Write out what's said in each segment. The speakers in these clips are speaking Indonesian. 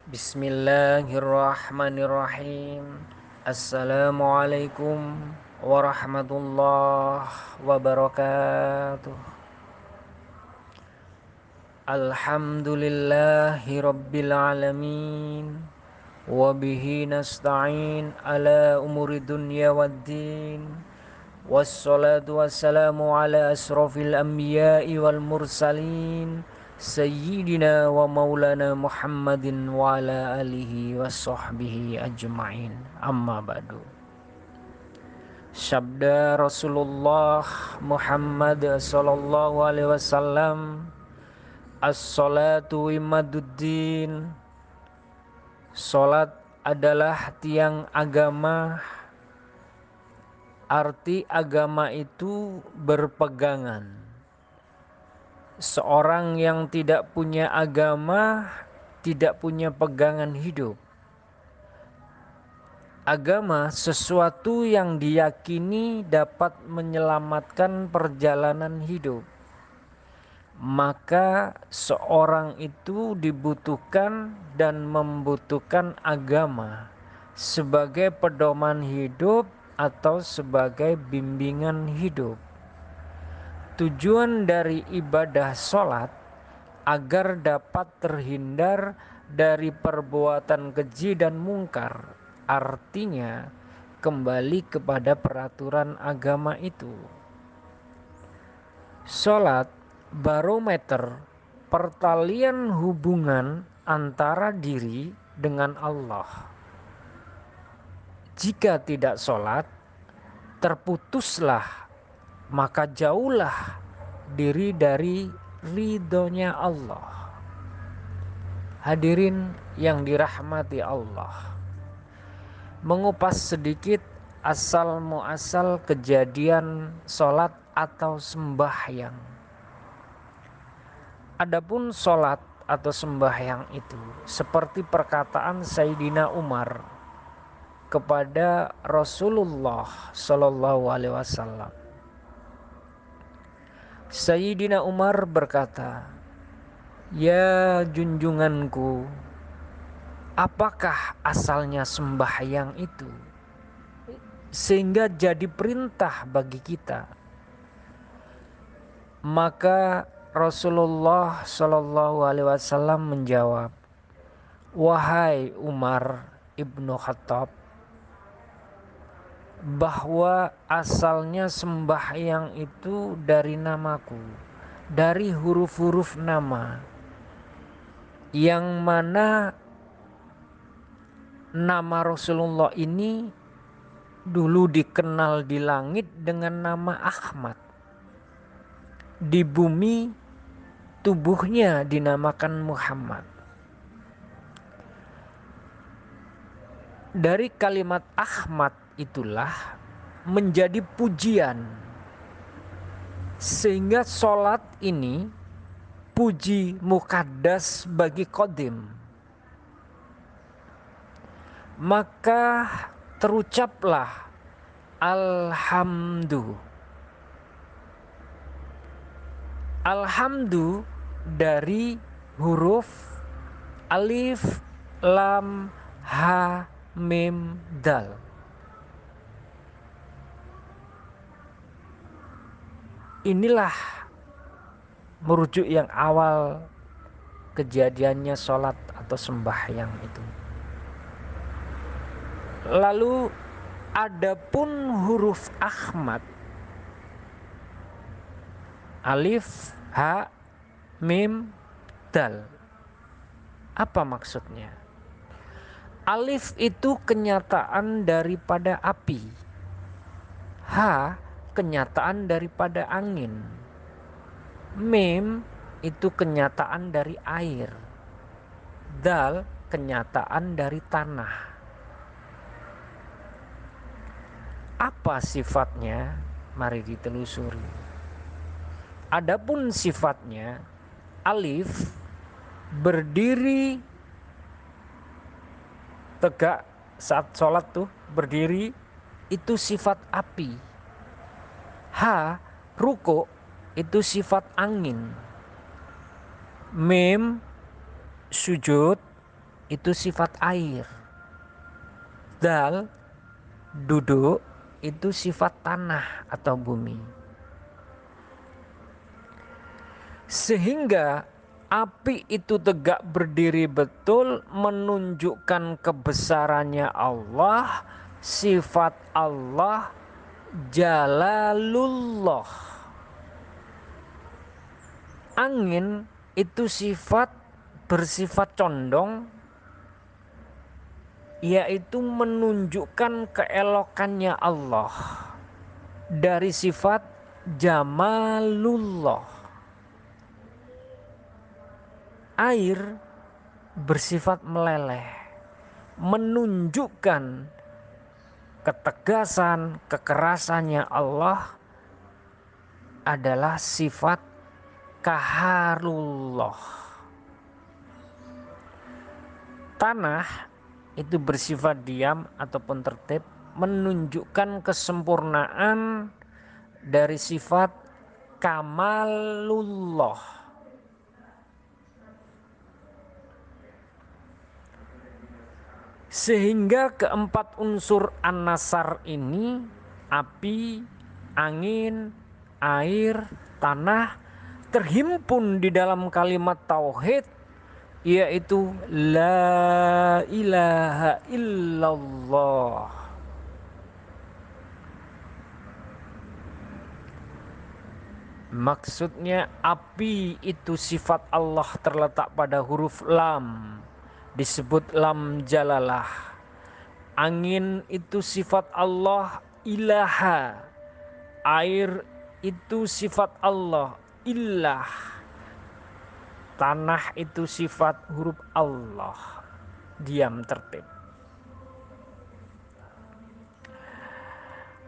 Bismillahirrahmanirrahim. Assalamualaikum warahmatullahi wabarakatuh. Alhamdulillahi rabbil alamin. Wabihi nasta'in ala umuri dunya waddin. Wassalatu wassalamu ala asrafil anbiya'i wal mursalin Sayyidina wa maulana Muhammadin wa ala alihi wa sahbihi ajma'in. Amma ba'du. Sabda Rasulullah Muhammad sallallahu alaihi wasallam, as-salatu imaduddin. Salat adalah tiang agama. Arti agama itu berpegangan. Seorang yang tidak punya agama tidak punya pegangan hidup. Agama sesuatu yang diyakini dapat menyelamatkan perjalanan hidup. Maka seorang itu dibutuhkan dan membutuhkan agama sebagai pedoman hidup atau sebagai bimbingan hidup. Tujuan dari ibadah sholat agar dapat terhindar dari perbuatan keji dan mungkar. Artinya kembali kepada peraturan agama itu. Sholat barometer pertalian hubungan antara diri dengan Allah. Jika tidak sholat, terputuslah, maka jauhlah diri dari ridhonya Allah. Hadirin yang dirahmati Allah, mengupas sedikit asal muasal kejadian sholat atau sembahyang. Adapun sholat atau sembahyang itu seperti perkataan Sayyidina Umar kepada Rasulullah Sallallahu Alaihi Wasallam. Sayyidina Umar berkata, "Ya junjunganku, apakah asalnya sembahyang itu sehingga jadi perintah bagi kita?" Maka Rasulullah Sallallahu Alaihi Wasallam menjawab, "Wahai Umar ibnu Khattab, bahwa asalnya sembahyang itu dari namaku, dari huruf-huruf nama, yang mana nama Rasulullah ini dulu dikenal di langit dengan nama Ahmad. Di bumi tubuhnya dinamakan Muhammad. Dari kalimat Ahmad itulah menjadi pujian, sehingga sholat ini puji mukaddas bagi Qadim. Maka terucaplah Alhamdu dari huruf alif, lam, ha, mim, dal. Inilah merujuk yang awal kejadiannya sholat atau sembahyang itu. Lalu adapun huruf Ahmad, alif, ha, mim, dal, apa maksudnya? Alif itu kenyataan daripada api, ha kenyataan daripada angin, mim itu kenyataan dari air, dal kenyataan dari tanah. Apa sifatnya? Mari ditelusuri. Adapun sifatnya, alif berdiri tegak saat sholat tuh, berdiri itu sifat api. Ha, ruku itu sifat angin. Mim, sujud itu sifat air. Dal, duduk, itu sifat tanah atau bumi. Sehingga api itu tegak berdiri betul menunjukkan kebesarannya Allah, sifat Allah, Jalalullah. Angin itu bersifat condong, yaitu menunjukkan keelokannya Allah dari sifat Jamalullah. Air bersifat meleleh, menunjukkan ketegasan, kekerasannya Allah adalah sifat Kaharullah. Tanah itu bersifat diam ataupun tertib, menunjukkan kesempurnaan dari sifat Kamalullah. Sehingga keempat unsur an-nasar ini, api, angin, air, tanah, terhimpun di dalam kalimat tauhid, yaitu la ilaha illallah. Maksudnya api itu sifat Allah terletak pada huruf lam, disebut lam jalalah. Angin itu sifat Allah, ilaha. Air itu sifat Allah, ilah. Tanah itu sifat huruf Allah, diam tertib.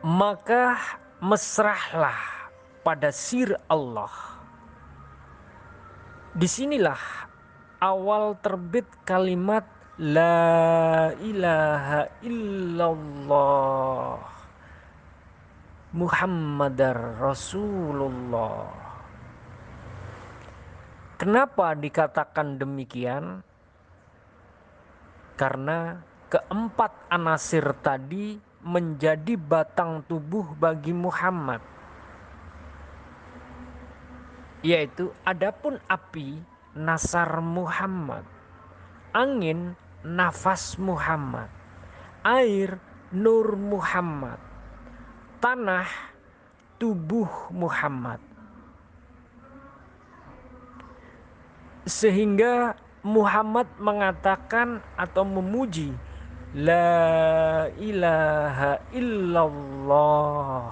Maka mesrahlah pada sir Allah. Disinilah awal terbit kalimat la ilaha illallah Muhammadar Rasulullah. Kenapa dikatakan demikian? Karena keempat anasir tadi menjadi batang tubuh bagi Muhammad, yaitu adapun api nasar Muhammad, angin nafas Muhammad, air nur Muhammad, tanah tubuh Muhammad. Sehingga Muhammad mengatakan atau memuji la ilaha illallah.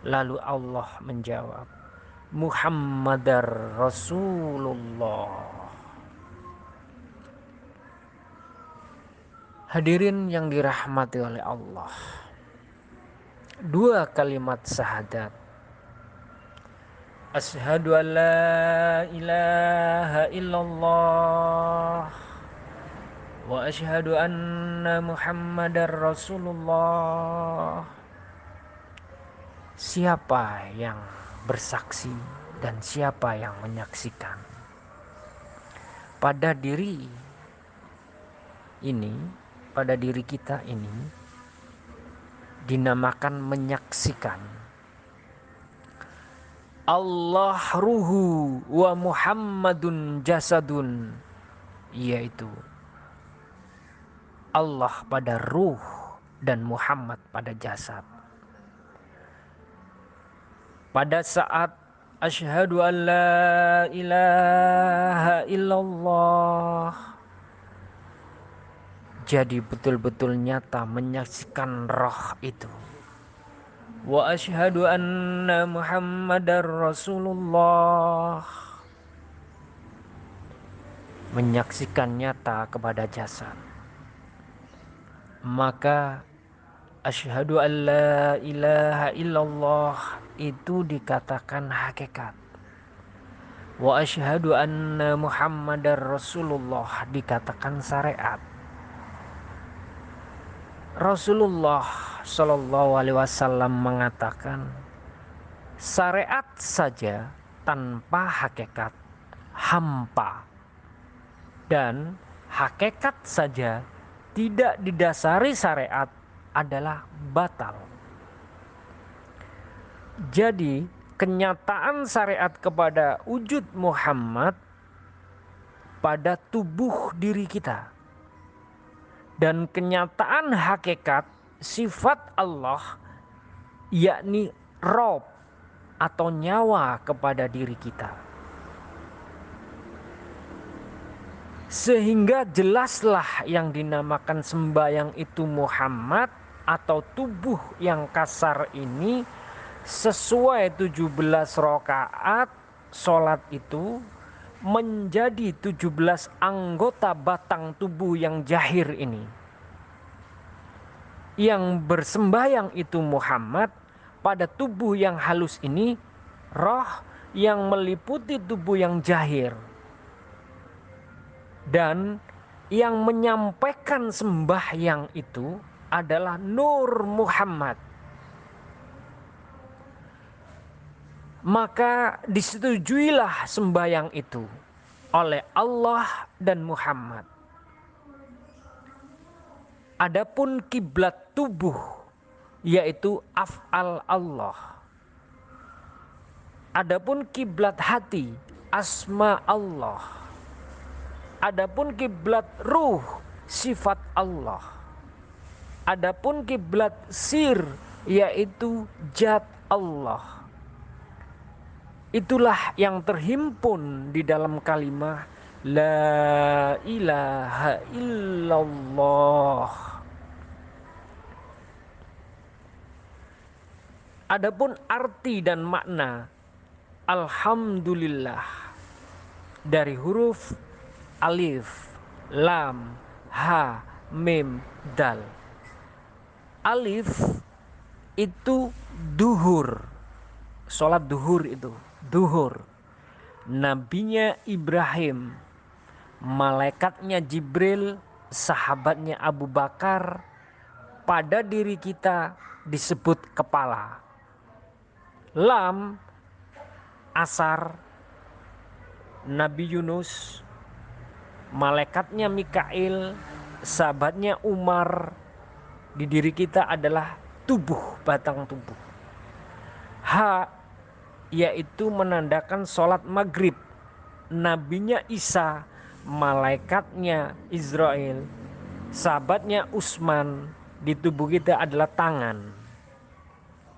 Lalu Allah menjawab Muhammadar Rasulullah. Hadirin yang dirahmati oleh Allah, dua kalimat syahadat, asyhadu an la ilaha illallah wa asyhadu anna Muhammadar Rasulullah. Siapa yang bersaksi dan siapa yang menyaksikan? Pada diri ini, pada diri kita ini dinamakan menyaksikan. Allah ruhu wa Muhammadun jasadun, yaitu Allah pada ruh dan Muhammad pada jasad. Pada saat asyhadu an la ilaha illallah, jadi betul-betul nyata menyaksikan roh itu. Wa asyhadu anna Muhammadar Rasulullah, menyaksikan nyata kepada jasad. Maka asyhadu an la ilaha illallah itu dikatakan hakikat. Wa asyhadu anna Muhammadar Rasulullah dikatakan syariat. Rasulullah Shallallahu Alaihi Wasallam mengatakan syariat saja tanpa hakikat hampa, dan hakikat saja tidak didasari syariat adalah batal. Jadi kenyataan syariat kepada wujud Muhammad pada tubuh diri kita, dan kenyataan hakikat sifat Allah, yakni Rob atau nyawa kepada diri kita. Sehingga jelaslah yang dinamakan sembahyang itu Muhammad atau tubuh yang kasar ini sesuai 17 rakaat sholat itu menjadi 17 anggota batang tubuh yang jahir ini. Yang bersembahyang itu Muhammad pada tubuh yang halus ini, roh yang meliputi tubuh yang jahir. Dan yang menyampaikan sembahyang itu adalah Nur Muhammad. Maka disetujuilah sembahyang itu oleh Allah dan Muhammad. Adapun kiblat tubuh yaitu af'al Allah. Adapun kiblat hati asma Allah. Adapun kiblat ruh sifat Allah. Adapun kiblat sir yaitu zat Allah. Itulah yang terhimpun di dalam kalimat La ilaha illallah. Adapun arti dan makna Alhamdulillah dari huruf alif, lam, ha, mim, dal. Alif itu duhur, sholat duhur itu, duhur. Nabinya Ibrahim, malaikatnya Jibril, sahabatnya Abu Bakar, pada diri kita disebut kepala. Lam, asar, Nabi Yunus, malaikatnya Mikail, sahabatnya Umar, di diri kita adalah tubuh, batang tubuh. Ha, yaitu menandakan sholat maghrib, nabinya Isa, malaikatnya Israel, sahabatnya Utsman, di tubuh kita adalah tangan.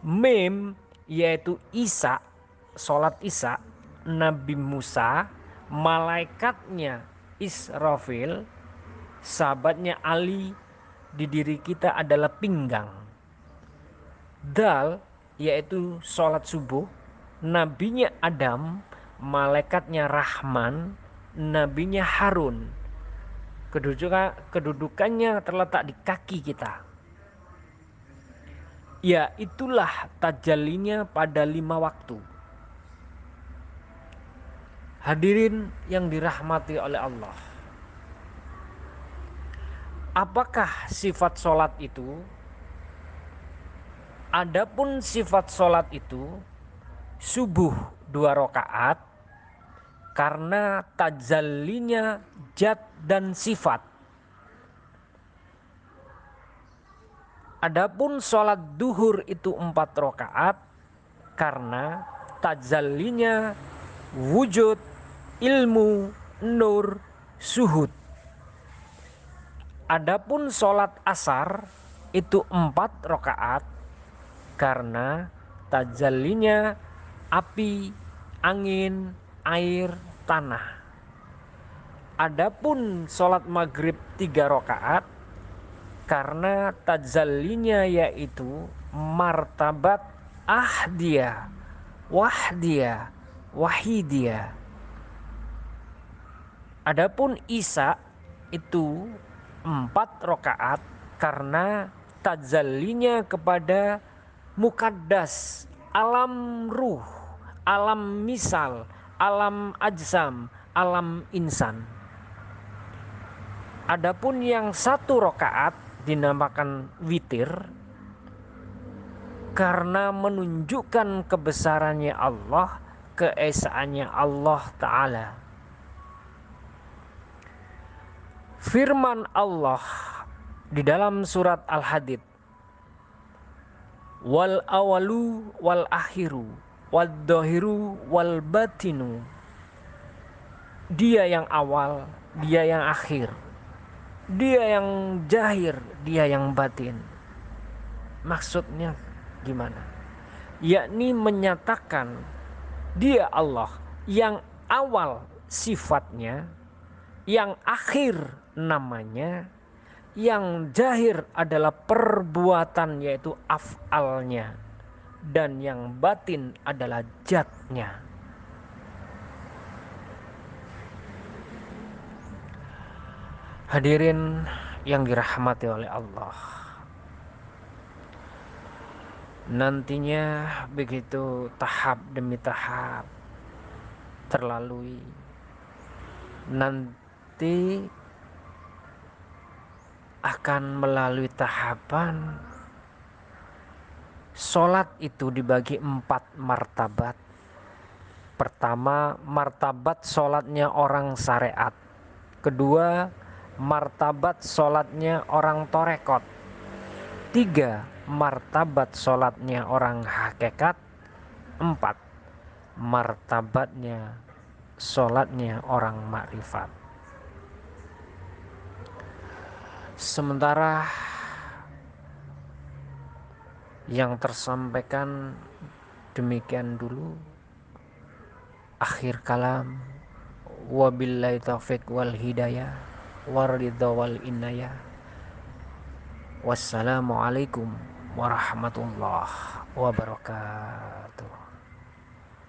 Mim, yaitu Isa, sholat Isa, Nabi Musa, malaikatnya Israfil, sahabatnya Ali, di diri kita adalah pinggang. Dal, yaitu sholat subuh, nabinya Adam, malaikatnya Rahman, nabinya Harun. Kedudukannya terletak di kaki kita. Ya, itulah tajallinya pada 5 waktu. Hadirin yang dirahmati oleh Allah. Apakah sifat sholat itu? Adapun sifat sholat itu subuh 2 rakaat karena tajallinya zat dan sifat. Adapun sholat duhur itu 4 rakaat karena tajallinya wujud, ilmu, nur, suhud. Adapun sholat asar itu 4 rakaat karena tajallinya api, angin, air, tanah. Adapun sholat maghrib 3 rakaat karena tajallinya yaitu martabat ahdiyah, wahdiyah, wahidiyah. Adapun Isya itu 4 rakaat karena tajallinya kepada mukaddas, alam ruh, alam misal, alam ajsam, alam insan. Adapun yang 1 rakaat dinamakan witir karena menunjukkan kebesarannya Allah, keesaannya Allah Ta'ala. Firman Allah di dalam surat Al-Hadid, wal awalu wal akhiru wal dohiru wal batinu. Dia yang awal, dia yang akhir, dia yang jahir, dia yang batin. Maksudnya gimana? Yakni menyatakan dia Allah yang awal sifatnya, yang akhir namanya, yang jahir adalah perbuatan yaitu af'alnya, dan yang batin adalah zatnya. Hadirin yang dirahmati oleh Allah, nantinya begitu tahap demi tahap terlalui, nanti akan melalui tahapan sholat itu dibagi 4 martabat. Pertama, martabat sholatnya orang syariat. Kedua, martabat sholatnya orang torekot. 3, martabat sholatnya orang hakikat. 4, martabatnya sholatnya orang makrifat. Sementara yang tersampaikan demikian dulu. Akhir kalam, wabillahi taufiq wal hidayah waridha wal inayah. Wassalamualaikum warahmatullahi wabarakatuh.